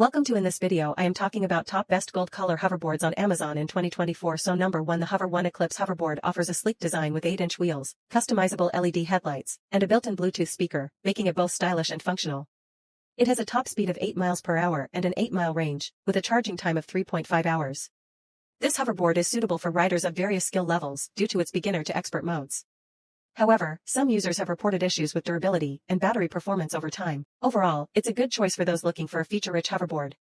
Welcome to. In this video I am talking about top best gold color hoverboards on Amazon in 2024. So number 1, the Hover 1 Eclipse hoverboard offers a sleek design with 8-inch wheels, customizable LED headlights, and a built-in Bluetooth speaker, making it both stylish and functional. It has a top speed of 8 miles per hour and an 8-mile range, with a charging time of 3.5 hours. This hoverboard is suitable for riders of various skill levels due to its beginner to expert modes. However, some users have reported issues with durability and battery performance over time. Overall, it's a good choice for those looking for a feature-rich hoverboard.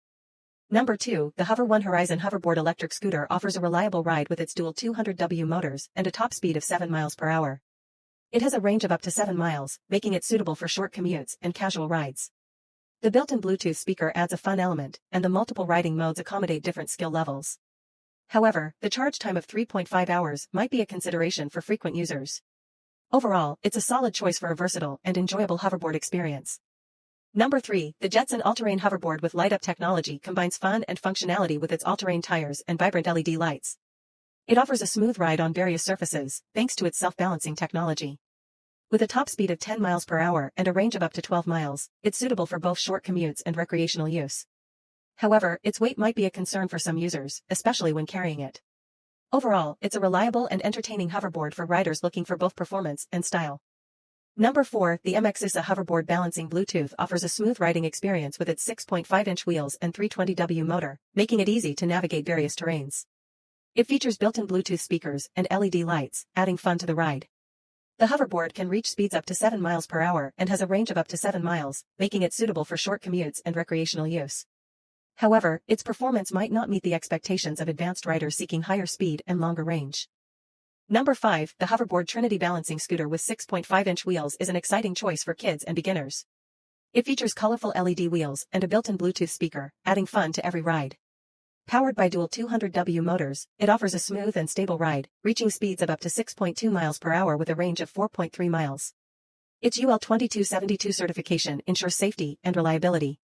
Number 2, the Hover 1 Horizon hoverboard electric scooter offers a reliable ride with its dual 200W motors and a top speed of 7 miles per hour. It has a range of up to 7 miles, making it suitable for short commutes and casual rides. The built-in Bluetooth speaker adds a fun element, and the multiple riding modes accommodate different skill levels. However, the charge time of 3.5 hours might be a consideration for frequent users. Overall, it's a solid choice for a versatile and enjoyable hoverboard experience. Number 3, the Jetson all-terrain hoverboard with light-up technology combines fun and functionality with its all-terrain tires and vibrant LED lights. It offers a smooth ride on various surfaces, thanks to its self-balancing technology. With a top speed of 10 miles per hour and a range of up to 12 miles, it's suitable for both short commutes and recreational use. However, its weight might be a concern for some users, especially when carrying it. Overall, it's a reliable and entertaining hoverboard for riders looking for both performance and style. Number 4, the MXISA hoverboard balancing Bluetooth offers a smooth riding experience with its 6.5-inch wheels and 320W motor, making it easy to navigate various terrains. It features built-in Bluetooth speakers and LED lights, adding fun to the ride. The hoverboard can reach speeds up to 7 miles per hour and has a range of up to 7 miles, making it suitable for short commutes and recreational use. However, its performance might not meet the expectations of advanced riders seeking higher speed and longer range. Number 5, the Hoverboard Trinity balancing scooter with 6.5-inch wheels is an exciting choice for kids and beginners. It features colorful LED wheels and a built-in Bluetooth speaker, adding fun to every ride. Powered by dual 200W motors, it offers a smooth and stable ride, reaching speeds of up to 6.2 miles per hour with a range of 4.3 miles. Its UL 2272 certification ensures safety and reliability.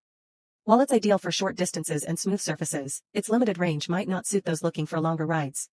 While it's ideal for short distances and smooth surfaces, its limited range might not suit those looking for longer rides.